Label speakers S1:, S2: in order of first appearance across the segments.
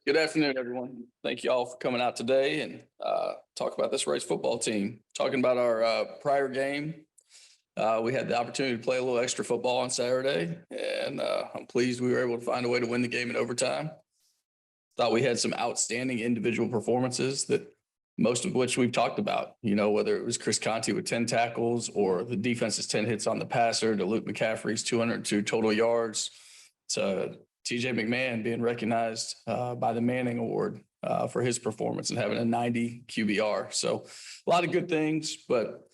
S1: Good afternoon, everyone. Thank you all for coming out today and talk about this Rice football team. Talking about our prior game, we had the opportunity to play a little extra football on Saturday, and I'm pleased we were able to find a way to win the game in overtime. Thought we had some outstanding individual performances that most of which we've talked about, whether it was Chris Conte with 10 tackles or the defense's 10 hits on the passer to Luke McCaffrey's 202 total yards to TJ McMahon being recognized by the Manning Award for his performance and having a 90 QBR. So a lot of good things, but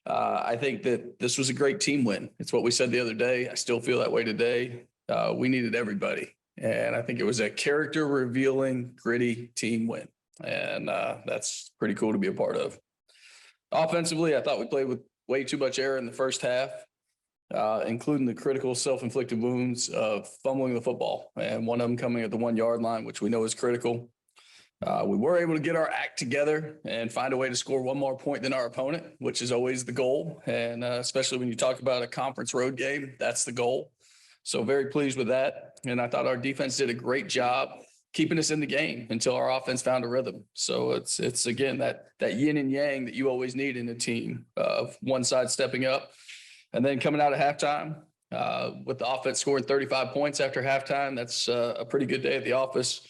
S1: I think that this was a great team win. It's what we said the other day. I still feel that way today. We needed everybody. And I think it was a character revealing, gritty team win. And that's pretty cool to be a part of. Offensively, I thought we played with way too much error in the first half, including the critical self-inflicted wounds of fumbling the football and one of them coming at the 1 yard line, which we know is critical. We were able to get our act together and find a way to score one more point than our opponent, which is always the goal. And especially when you talk about a conference road game, that's the goal. So very pleased with that. And I thought our defense did a great job keeping us in the game until our offense found a rhythm. So it's again, that yin and yang that you always need in a team of one side stepping up. And then coming out at halftime with the offense scoring 35 points after halftime, that's a pretty good day at the office,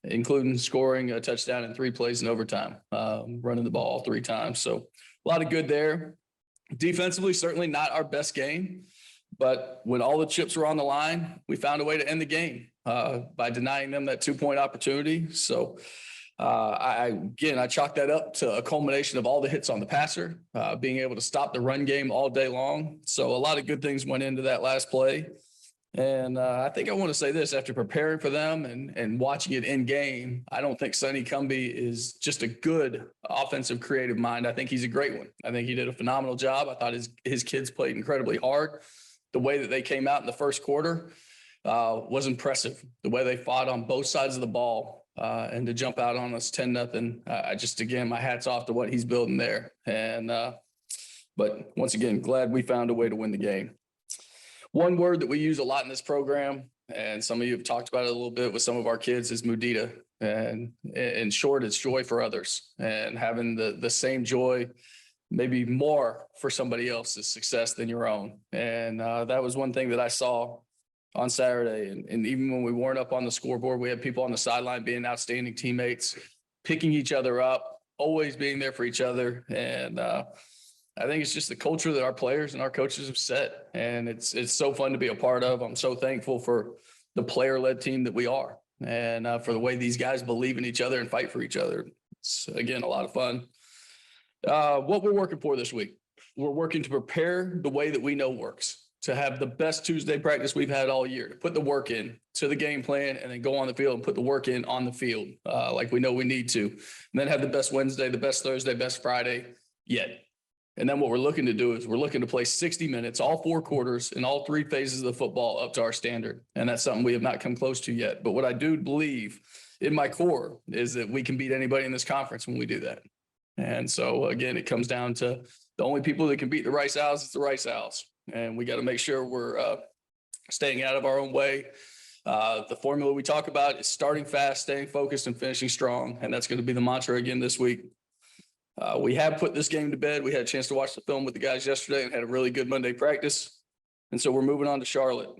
S1: including scoring a touchdown in 3 plays in overtime, running the ball 3 times. So a lot of good there. Defensively, certainly not our best game. But when all the chips were on the line, we found a way to end the game by denying them that 2-point opportunity. So I chalk that up to a culmination of all the hits on the passer, being able to stop the run game all day long. So a lot of good things went into that last play. And I think I want to say this, after preparing for them and watching it in game, I don't think Sonny Cumbie is just a good offensive creative mind. I think he's a great one. I think he did a phenomenal job. I thought his kids played incredibly hard. The way that they came out in the first quarter was impressive. The way they fought on both sides of the ball and to jump out on us 10-0. Again, my hat's off to what he's building there. And but once again, glad we found a way to win the game. One word that we use a lot in this program, and some of you have talked about it a little bit with some of our kids, is mudita. And in short, it's joy for others, and having the same joy, maybe more for somebody else's success than your own. And that was one thing that I saw on Saturday. And even when we weren't up on the scoreboard, we had people on the sideline being outstanding teammates, picking each other up, always being there for each other. And I think it's just the culture that our players and our coaches have set. And it's so fun to be a part of. I'm so thankful for the player-led team that we are, and for the way these guys believe in each other and fight for each other. It's, again, a lot of fun. What we're working for this week, we're working to prepare the way that we know works, to have the best Tuesday practice we've had all year, to put the work in to the game plan and then go on the field and put the work in on the field like we know we need to, and then have the best Wednesday, the best Thursday, best Friday yet. And then what we're looking to do is we're looking to play 60 minutes, all 4 quarters in all 3 phases of the football up to our standard. And that's something we have not come close to yet. But what I do believe in my core is that we can beat anybody in this conference when we do that. And so, again, it comes down to the only people that can beat the Rice Owls is the Rice Owls. And we got to make sure we're staying out of our own way. The formula we talk about is starting fast, staying focused, and finishing strong. And that's going to be the mantra again this week. We have put this game to bed. We had a chance to watch the film with the guys yesterday and had a really good Monday practice. And so we're moving on to Charlotte.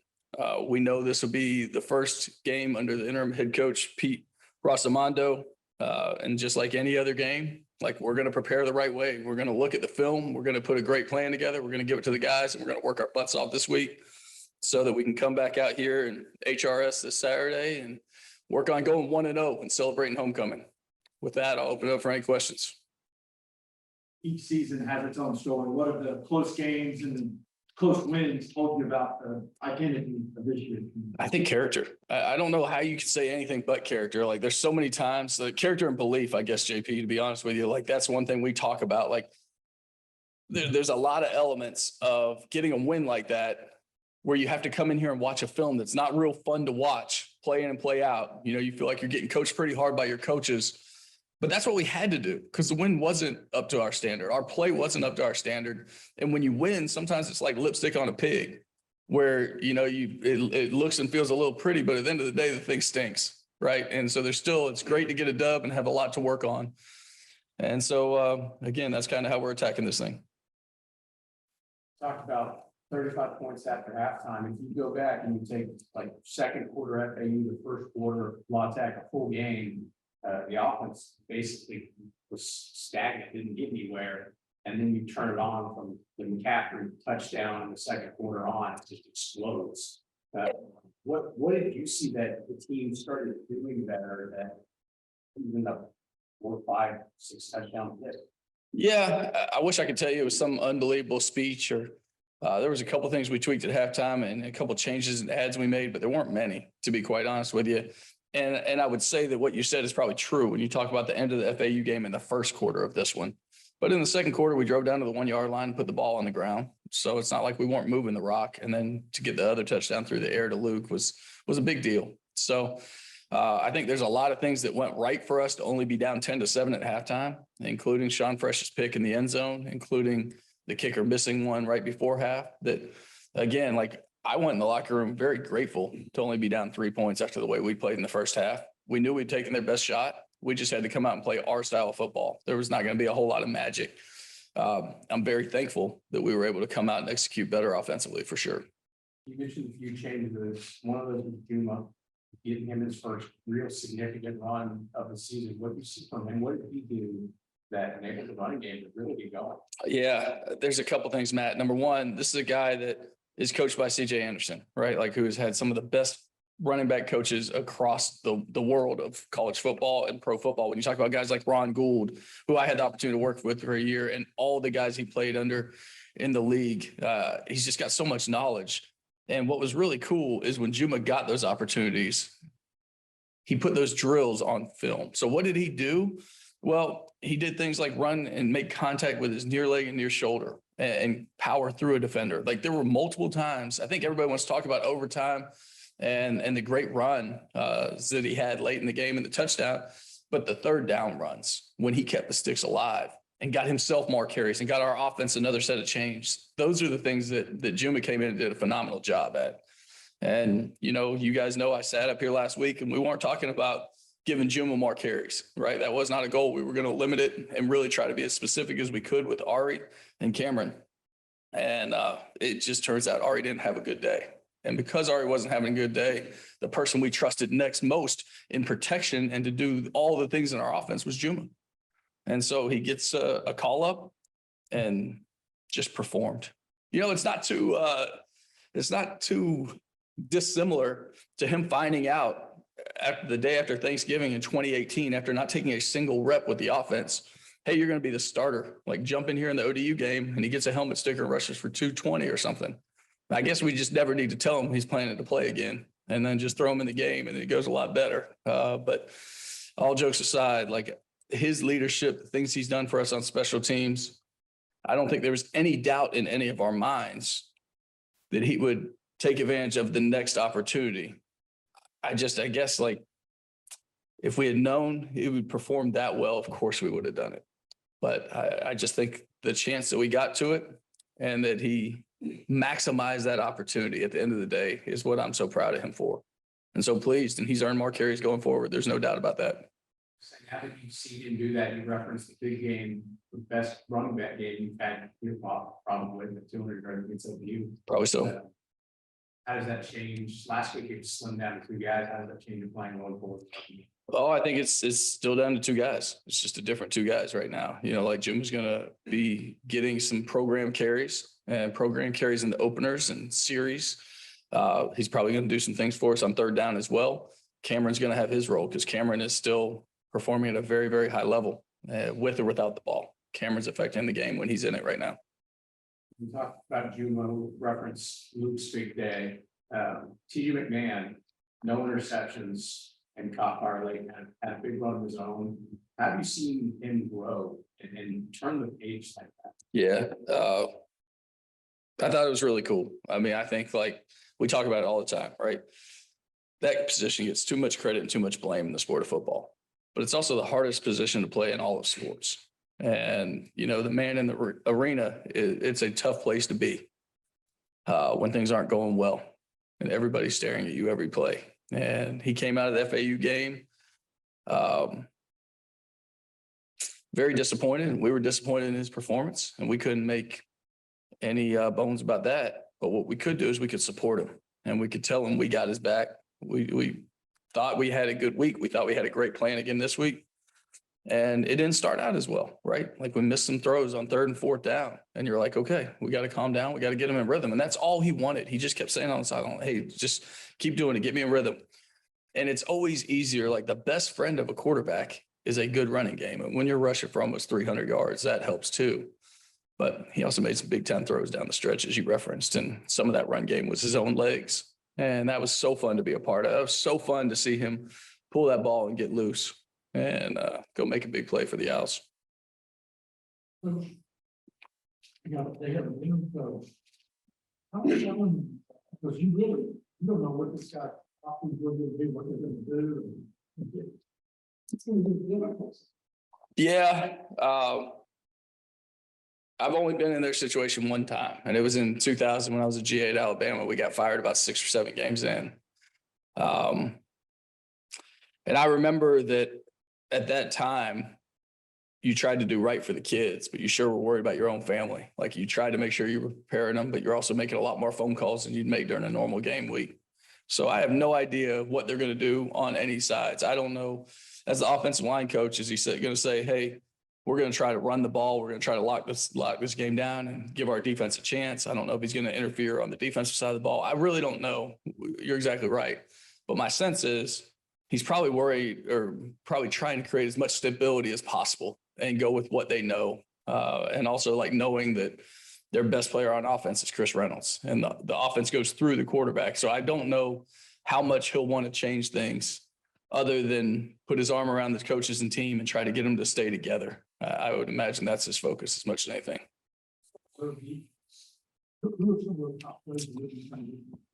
S1: We know this will be the first game under the interim head coach, Pete Rosamondo. And just like any other game, we're going to prepare the right way. We're going to look at the film. We're going to put a great plan together. We're going to give it to the guys, and we're going to work our butts off this week so that we can come back out here and HRS this Saturday and work on going 1-0 and celebrating homecoming. With that, I'll open it up for any questions.
S2: Each season has its own story. What are the close games and close wins told you about the identity of this year?
S1: I think character. I don't know how you could say anything but character. There's so many times the character and belief, I guess, JP, to be honest with you, that's one thing we talk about. There's a lot of elements of getting a win like that where you have to come in here and watch a film that's not real fun to watch, play in and play out. You feel like you're getting coached pretty hard by your coaches. But that's what we had to do because the win wasn't up to our standard. Our play wasn't up to our standard. And when you win, sometimes it's like lipstick on a pig where, it looks and feels a little pretty, but at the end of the day, the thing stinks. right? And so it's great to get a dub and have a lot to work on. And so, again, that's kind of how we're attacking this thing.
S2: Talked about 35 points after halftime. If you go back and you take like second quarter FAU, the first quarter, La Tech, a full game, the offense basically was stagnant, didn't get anywhere. And then you turn it on from the McCaffrey touchdown in the second quarter on, it just explodes. What did you see that the team started doing better that even the 4, 5, 6 touchdown hit?
S1: Yeah, I wish I could tell you it was some unbelievable speech or there was a couple things we tweaked at halftime and a couple changes and ads we made, but there weren't many, to be quite honest with you. And I would say that what you said is probably true when you talk about the end of the FAU game in the first quarter of this one. But in the second quarter, we drove down to the 1 yard line and put the ball on the ground. So it's not like we weren't moving the rock. And then to get the other touchdown through the air to Luke was a big deal. So I think there's a lot of things that went right for us to only be down 10-7 at halftime, including Sean Fresh's pick in the end zone, including the kicker missing one right before half. That, again, like I went in the locker room very grateful to only be down 3 points after the way we played in the first half. We knew we'd taken their best shot. We just had to come out and play our style of football. There was not going to be a whole lot of magic. I'm very thankful that we were able to come out and execute better offensively for sure.
S2: You mentioned a few changes. One of those was Juma, getting him his first real significant run of the season. What did you see from him? What did he do that enabled the running game to really get going?
S1: Yeah, there's a couple things, Matt. Number one, this is a guy that is coached by CJ Anderson, right? Like who has had some of the best running back coaches across the world of college football and pro football. When you talk about guys like Ron Gould, who I had the opportunity to work with for a year, and all the guys he played under in the league, he's just got so much knowledge. And what was really cool is when Juma got those opportunities, he put those drills on film. So what did he do? Well, he did things like run and make contact with his near leg and near shoulder and power through a defender. Like there were multiple times. I think everybody wants to talk about overtime and the great run that he had late in the game and the touchdown, but the third down runs when he kept the sticks alive and got himself more carries and got our offense another set of changes. Those are the things that Juma came in and did a phenomenal job at. And, you know, you guys know I sat up here last week and we weren't talking about giving Juma more carries, right? That was not a goal. We were going to limit it and really try to be as specific as we could with Ari and Cameron. And it just turns out Ari didn't have a good day. And because Ari wasn't having a good day, the person we trusted next most in protection and to do all the things in our offense was Juma. And so he gets a call up and just performed. You know, it's not too dissimilar to him finding out after the day after Thanksgiving in 2018, after not taking a single rep with the offense, hey, you're going to be the starter. Like jump in here in the ODU game and he gets a helmet sticker and rushes for 220 or something. I guess we just never need to tell him he's planning to play again and then just throw him in the game and it goes a lot better. But all jokes aside, like his leadership, the things he's done for us on special teams, I don't think there was any doubt in any of our minds that he would take advantage of the next opportunity. I guess like if we had known he would perform that well, of course we would have done it. But I just think the chance that we got to it and that he maximized that opportunity at the end of the day is what I'm so proud of him for. And so pleased, and he's earned more carries going forward. There's no doubt about that.
S2: How did you see him do that? You referenced the big game, the best running back game you've had here, probably the 200 yards against OU.
S1: Probably so.
S2: How does that change? Last week it slimmed down to 2 guys. How does that change your playing going forward?
S1: Oh, I think it's still down to 2 guys. It's just a different 2 guys right now. You know, like Jim's going to be getting some program carries and program carries in the openers and series. He's probably going to do some things for us on third down as well. Cameron's going to have his role because Cameron is still performing at a very, very high level with or without the ball. Cameron's affecting the game when he's in it right now.
S2: We talked about Juma, reference Luke's big day. T.J. McMahon, no interceptions, and caught Harley, had a big run of his own. How have you seen him grow and turn the page like that?
S1: Yeah, I thought it was really cool. I mean, I think like we talk about it all the time, right? That position gets too much credit and too much blame in the sport of football, but it's also the hardest position to play in all of sports. And, you know, the man in the arena, it's a tough place to be when things aren't going well and everybody's staring at you every play. And he came out of the FAU game very disappointed. We were disappointed in his performance, and we couldn't make any bones about that. But what we could do is we could support him, and we could tell him we got his back. We thought we had a good week. We thought we had a great plan again this week. And it didn't start out as well, right? Like we missed some throws on 3rd and 4th down. And you're like, okay, we got to calm down. We got to get him in rhythm. And that's all he wanted. He just kept saying on the sideline, hey, just keep doing it. Get me in rhythm. And it's always easier. Like the best friend of a quarterback is a good running game. And when you're rushing for almost 300 yards, that helps too. But he also made some big time throws down the stretch, as you referenced. And some of that run game was his own legs. And that was so fun to be a part of. It was so fun to see him pull that ball and get loose and go make a big play for the Owls.
S3: You know, they have a new coach. How much someone, because you don't know what this guy, what they're going to do, what they're going to do. It's going to be difficult.
S1: Yeah. I've only been in their situation one time, and it was in 2000 when I was a GA at Alabama. We got fired about 6 or 7 games in. And I remember that at that time, you tried to do right for the kids, but you sure were worried about your own family. Like you tried to make sure you were preparing them, but you're also making a lot more phone calls than you'd make during a normal game week. So I have no idea what they're going to do on any sides. I don't know. As the offensive line coach, is he going to say, hey, we're going to try to run the ball. We're going to try to lock this game down and give our defense a chance. I don't know if he's going to interfere on the defensive side of the ball. I really don't know. You're exactly right. But my sense is he's probably worried or probably trying to create as much stability as possible and go with what they know. And also like knowing that their best player on offense is Chris Reynolds and the offense goes through the quarterback. So I don't know how much he'll want to change things other than put his arm around the coaches and team and try to get them to stay together. I would imagine that's his focus as much as anything.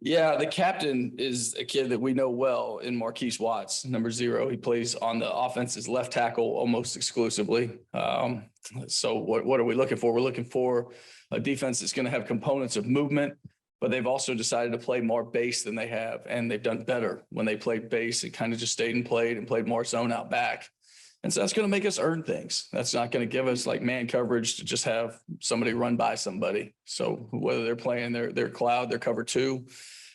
S1: Yeah, the captain is a kid that we know well in Marquise Watts, number 0. He plays on the offense as left tackle almost exclusively. So what are we looking for? We're looking for a defense that's going to have components of movement, but they've also decided to play more base than they have, and they've done better when they played base and kind of just stayed and played more zone out back. And so that's going to make us earn things. That's not going to give us like man coverage to just have somebody run by somebody. So whether they're playing their cloud, their cover 2,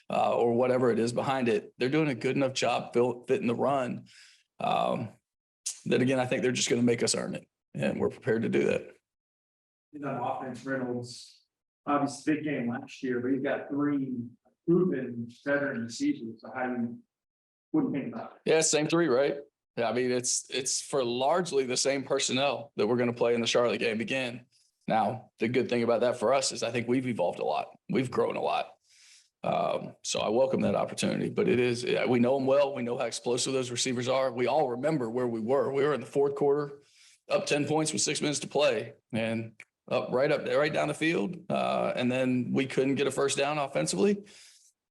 S1: or whatever it is behind it, they're doing a good enough job fitting the run. That again, I think they're just going to make us earn it, and we're prepared to do that.
S2: You know, offense Reynolds, obviously big game last year, but you've got 3 proven veteran receivers. So how do you wouldn't think about it?
S1: Yeah, same 3, right? Yeah, I mean, it's for largely the same personnel that we're going to play in the Charlotte game again. Now, the good thing about that for us is I think we've evolved a lot. We've grown a lot. So I welcome that opportunity, but we know them well. We know how explosive those receivers are. We all remember where we were. We were in the 4th quarter, up 10 points with 6 minutes to play and right down the field. And then we couldn't get a first down offensively,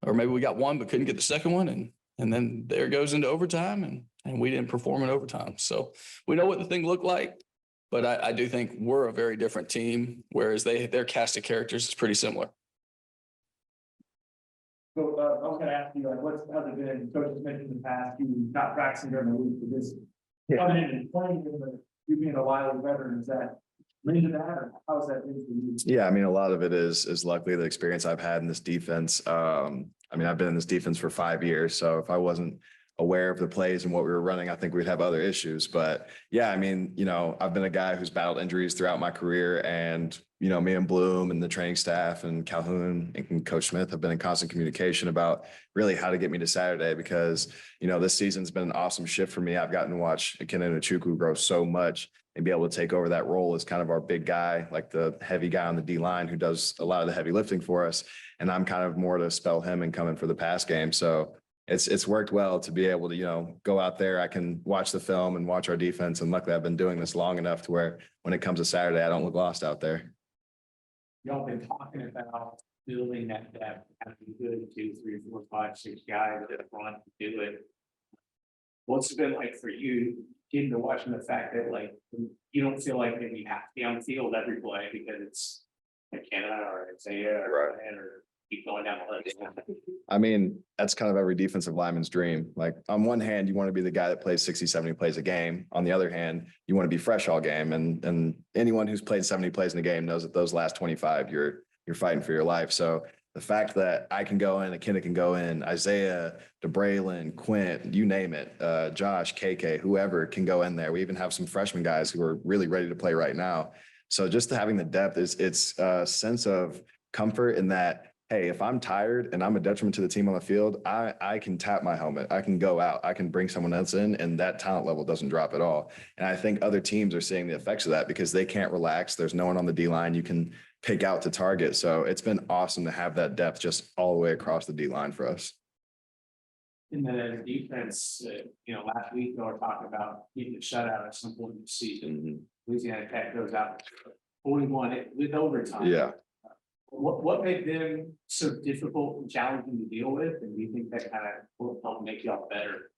S1: or maybe we got one, but couldn't get the second one. And then there it goes into overtime and we didn't perform in overtime. So we know what the thing looked like, but I do think we're a very different team, whereas their cast of characters is pretty similar.
S2: So I was going to ask you, like, what's other than coaches mentioned in the past, you not practicing during the week for this coming in and playing, you being a wily veteran, is that leading to that, or how is that been for you?
S4: Yeah, I mean, a lot of it is luckily the experience I've had in this defense. I mean, I've been in this defense for 5 years, so if I wasn't aware of the plays and what we were running, I think we'd have other issues. But yeah, I mean, you know, I've been a guy who's battled injuries throughout my career, and you know, me and Bloom and the training staff and Calhoun and Coach Smith have been in constant communication about really how to get me to Saturday, because you know, this season's been an awesome shift for me. I've gotten to watch Ekene Nwachukwu grow so much and be able to take over that role as kind of our big guy, like the heavy guy on the D line who does a lot of the heavy lifting for us. And I'm kind of more to spell him and come in for the pass game. So it's worked well to be able to, you know, go out there. I can watch the film and watch our defense. And luckily I've been doing this long enough to where when it comes to Saturday, I don't look lost out there.
S2: Y'all been talking about building that depth, having good 2, 3, 4, 5, 6 guys that want to do it. What's it been like for you getting to watching the fact that like you don't feel like maybe you have to be on the field every play because it's McKenna or Isaiah or keep going down the list.
S4: I mean, that's kind of every defensive lineman's dream. Like on one hand, you want to be the guy that plays 60, 70 plays a game. On the other hand, you want to be fresh all game. And anyone who's played 70 plays in a game knows that those last 25, you're fighting for your life. So the fact that I can go in, McKenna can go in, Isaiah, DeBraylin, Quint, you name it, Josh, KK, whoever can go in there. We even have some freshman guys who are really ready to play right now. So just having the depth it's a sense of comfort in that, hey, if I'm tired and I'm a detriment to the team on the field, I can tap my helmet. I can go out. I can bring someone else in, and that talent level doesn't drop at all. And I think other teams are seeing the effects of that because they can't relax. There's no one on the D-line you can pick out to target. So it's been awesome to have that depth just all the way across the D-line for us.
S2: In the defense, last week they were talking about getting a shutout at some point in the season. Louisiana Tech goes out 41 with overtime.
S4: Yeah.
S2: What made them so difficult and challenging to deal with? And do you think that kind of will help make y'all better?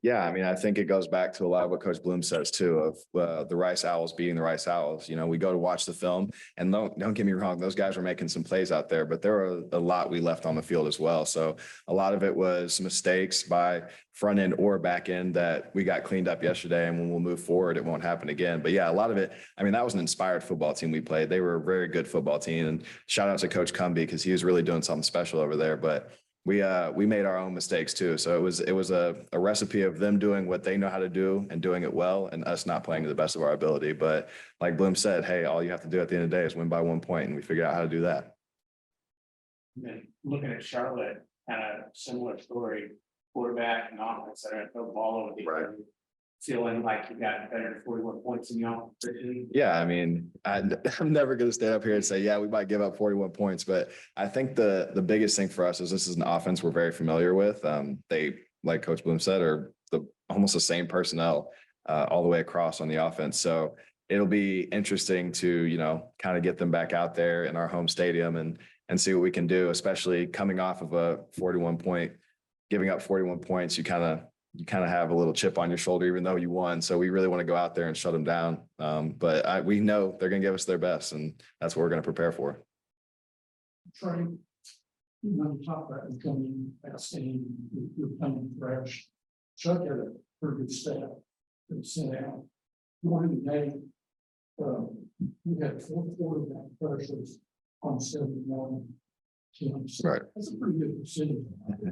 S4: Yeah, I mean, I think it goes back to a lot of what Coach Bloom says too, of the Rice Owls beating the Rice Owls. We go to watch the film, and don't get me wrong, those guys were making some plays out there, but there were a lot we left on the field as well. So a lot of it was mistakes by front end or back end that we got cleaned up yesterday, and when we'll move forward, it won't happen again. But yeah, a lot of it, I mean, that was an inspired football team we played. They were a very good football team, and shout out to Coach Cumbie because he was really doing something special over there. But we made our own mistakes too. So it was a recipe of them doing what they know how to do and doing it well, and us not playing to the best of our ability. But like Bloom said, hey, all you have to do at the end of the day is win by 1 point, and we figured out how to do that.
S2: And looking at Charlotte, kind of similar story, quarterback and offense that are going to throw the ball over the
S4: Right.
S2: Feeling like you got better than 41 points in y'all.
S4: Yeah, I mean, I'm never going to stand up here and say, yeah, we might give up 41 points, but I think the biggest thing for us is this is an offense we're very familiar with. They, like Coach Bloom said, are almost the same personnel all the way across on the offense. So it'll be interesting to, kind of get them back out there in our home stadium and see what we can do, especially coming off of a 41 point, giving up 41 points. You kind of have a little chip on your shoulder, even though you won. So we really want to go out there and shut them down. But we know they're going to give us their best, and that's what we're going to prepare for.
S3: Trey, you talk about becoming outstanding, you're playing fresh. Chuck had a pretty good staff that sent out. During the game, we had 4 quarterback pressures on 71 teams.
S4: Right.
S3: That's a pretty good percentage.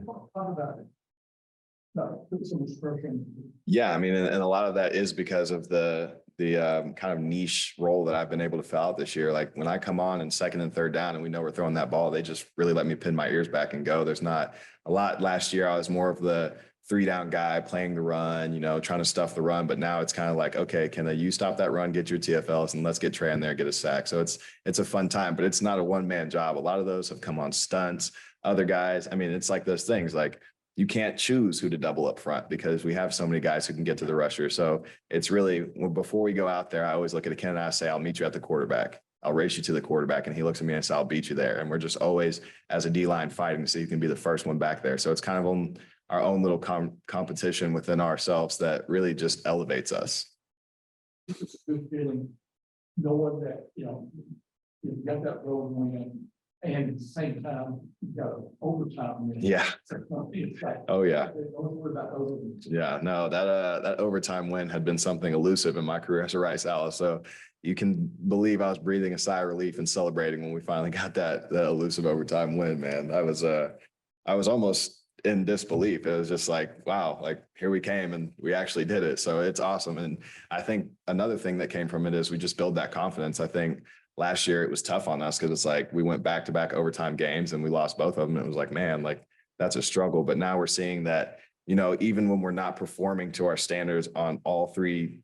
S3: Talk about it. Put so much pressure on.
S4: Yeah, I mean, and a lot of that is because of the kind of niche role that I've been able to fill out this year. Like when I come on in second and third down and we know we're throwing that ball, they just really let me pin my ears back and go. There's not a lot. Last year, I was more of the 3-down guy playing the run, trying to stuff the run. But now it's kind of like, okay, can you stop that run, get your TFLs, and let's get Trey in there and get a sack. So it's a fun time, but it's not a one-man job. A lot of those have come on stunts. Other guys, I mean, it's like those things like, you can't choose who to double up front because we have so many guys who can get to the rusher. So it's really, before we go out there, I always look at a kid and I say, I'll meet you at the quarterback. I'll race you to the quarterback. And he looks at me and says, I'll beat you there. And we're just always, as a D-line, fighting to see who can be the first one back there. So it's kind of our own little competition within ourselves that really just elevates us.
S3: It's a good feeling knowing that, you've got that road win. And at the same time, you got overtime.
S4: Yeah. Oh yeah.
S3: That
S4: Yeah, no, that overtime win had been something elusive in my career as a Rice Owl. So you can believe I was breathing a sigh of relief and celebrating when we finally got that elusive overtime win, man. I was almost in disbelief. It was just like, wow, like here we came and we actually did it. So it's awesome. And I think another thing that came from it is we just build that confidence. I think last year it was tough on us because it's like we went back-to-back overtime games and we lost both of them. It was like, man, like that's a struggle. But now we're seeing that, even when we're not performing to our standards on all 3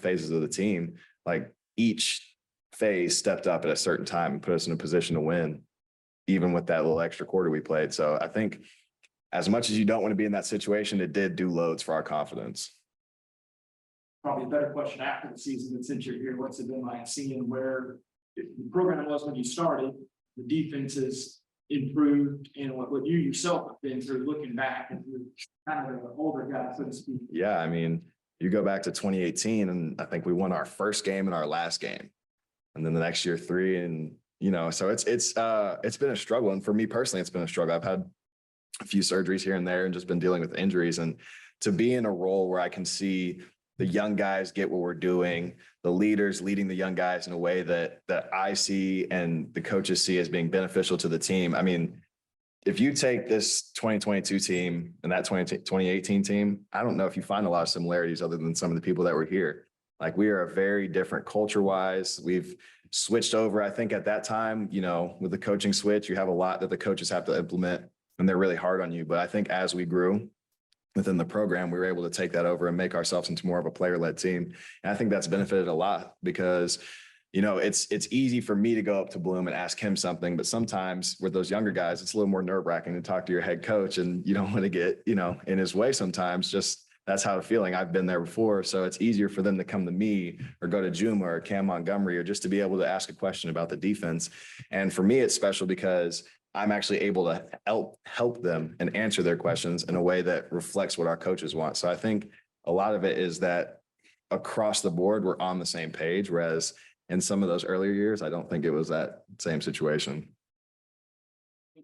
S4: phases of the team, like each phase stepped up at a certain time and put us in a position to win, even with that little extra quarter we played. So I think as much as you don't want to be in that situation, it did do loads for our confidence.
S5: Probably a better question after the season, but since you're here, what's it been like seeing where the program was when you started, the defense has improved, and what you yourself have been through looking back and you're kind of an older guy, so to speak.
S4: Yeah, I mean, you go back to 2018 and I think we won our first game and our last game. And then the next year 3 and you know, so it's been a struggle. And for me personally, it's been a struggle. I've had a few surgeries here and there and just been dealing with injuries. And to be in a role where I can see the young guys get what we're doing, the leaders leading the young guys in a way that I see and the coaches see as being beneficial to the team. I mean, if you take this 2022 team and that 2018 team, I don't know if you find a lot of similarities other than some of the people that were here. Like, we are a very different culture wise. We've switched over. I think at that time, you know, with the coaching switch, you have a lot that the coaches have to implement and they're really hard on you. But I think as we grew within the program, we were able to take that over and make ourselves into more of a player-led team. And I think that's benefited a lot because, you know, it's easy for me to go up to Bloom and ask him something, but sometimes with those younger guys, it's a little more nerve-wracking to talk to your head coach and you don't want to get, you know, in his way sometimes. Just that's how I'm feeling. I've been there before. So it's easier for them to come to me or go to Juma or Cam Montgomery or just to be able to ask a question about the defense. And for me, it's special because I'm actually able to help them and answer their questions in a way that reflects what our coaches want. So I think a lot of it is that across the board, we're on the same page, whereas in some of those earlier years, I don't think it was that same situation.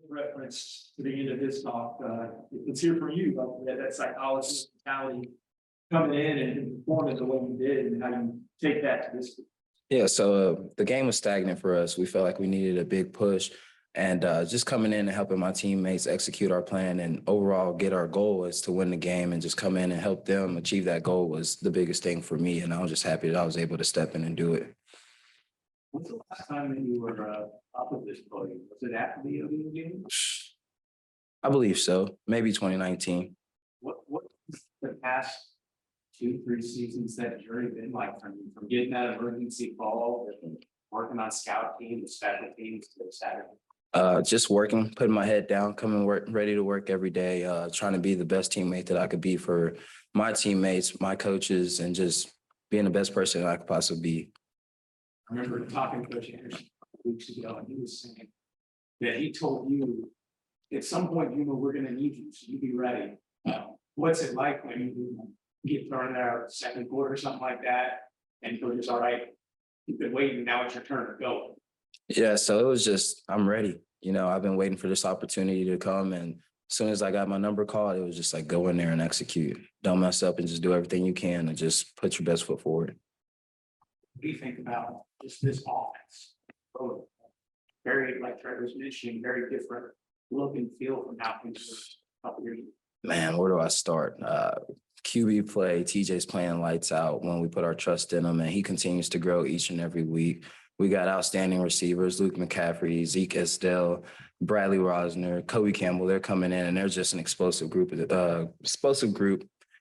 S5: Reference to the end of this talk, let's hear from you about that psychology mentality coming in and performing the way you did and how you take that to this.
S6: Yeah, so the game was stagnant for us. We felt like we needed a big push. And just coming in and helping my teammates execute our plan and overall get our goal is to win the game and just come in and help them achieve that goal was the biggest thing for me. And I was just happy that I was able to step in and do it.
S2: When's the last time that you were up at this podium? Was it after the ODU game?
S6: I believe so. Maybe 2019.
S2: What the past 2-3 seasons that journey been like from getting that emergency call and working on scout team, the special teams to Saturday?
S6: Just working, putting my head down, coming work, ready to work every day, trying to be the best teammate that I could be for my teammates, my coaches, and just being the best person that I could possibly be.
S2: I remember talking to Coach Anderson a couple weeks ago, and he was saying that he told you at some point, you know, we're going to need you, so you be ready. What's it like when you get thrown out second quarter or something like that, and Coach is all right, you've been waiting, now it's your turn to go?
S6: Yeah, so it was just, I'm ready. You know, I've been waiting for this opportunity to come. And as soon as I got my number called, it was just like, go in there and execute. Don't mess up and just do everything you can and just put your best foot forward.
S2: What do you think about just this offense? Oh, very, like Trey was mentioning, very different look and feel from how things were a couple years ago.
S6: Man, where do I start? QB play, TJ's playing lights out when we put our trust in him, and he continues to grow each and every week. We got outstanding receivers, Luke McCaffrey, Zeke Estelle, Bradley Rosner, Kobe Campbell. They're coming in and they're just an explosive group.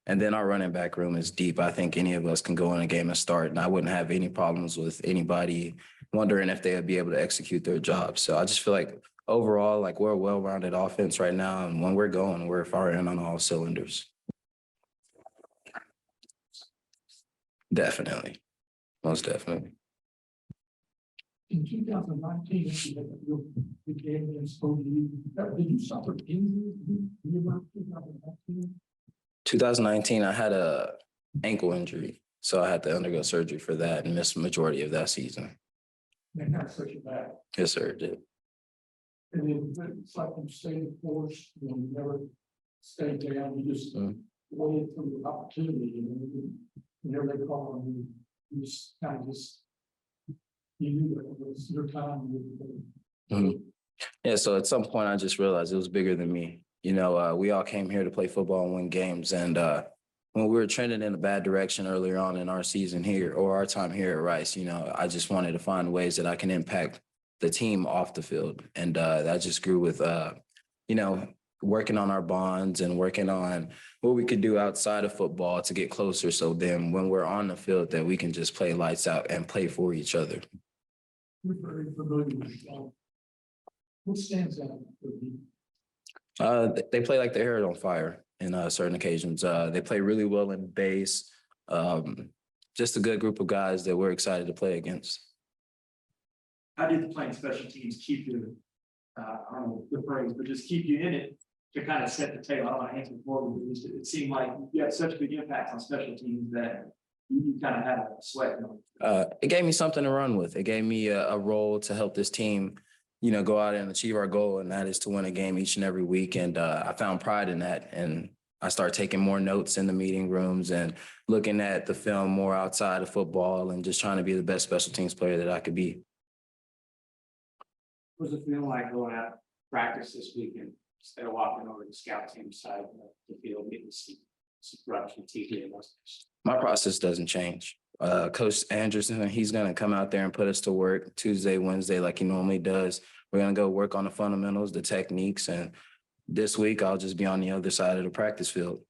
S6: And then our running back room is deep. I think any of us can go in a game and start, and I wouldn't have any problems with anybody wondering if they would be able to execute their job. So I just feel like overall, like we're a well-rounded offense right now. And when we're going, we're firing on all cylinders. Definitely. Most definitely.
S3: In 2019, you had a real big game against ODU. Did you suffer injuries? Did you ever 2019?
S6: 2019, I had a ankle injury, so I had to undergo surgery for that and miss the majority of that season.
S3: And that's such a bad.
S6: Yes, sir, it did.
S3: And then it's like you stayed the course, you know, you never stayed down, you just waited for the opportunity, and then whenever they call on you, you just kind of just, you knew that it was your time.
S6: Yeah, so at some point I just realized it was bigger than me. You know, we all came here to play football and win games. And when we were trending in a bad direction earlier on in our season here or our time here at Rice, you know, I just wanted to find ways that I can impact the team off the field. And that just grew with, you know, working on our bonds and working on what we could do outside of football to get closer. So then when we're on the field that we can just play lights out and play for each other.
S3: You're very familiar with what stands out for you?
S6: They play like their hair on fire in certain occasions. They play really well in base. Just a good group of guys that we're excited to play against.
S5: How did playing special teams keep you, I don't know the phrase, but just keep you in it to kind of set the table? I don't want to answer forward, but it seemed like you had such a big impact on special teams that You kind of had a sweat.
S6: It gave me something to run with. It gave me a role to help this team, you know, go out and achieve our goal, and that is to win a game each and every week. And I found pride in that. And I started taking more notes in the meeting rooms and looking at the film more outside of football and just trying to be the best special teams player that I could be.
S2: What does it feel like going out practice this weekend instead of walking over to the scout team side of the field, getting some reps from TJ and those guys?
S6: My process doesn't change. Coach Anderson, he's going to come out there and put us to work Tuesday, Wednesday, like he normally does. We're going to go work on the fundamentals, the techniques. And this week, I'll just be on the other side of the practice field.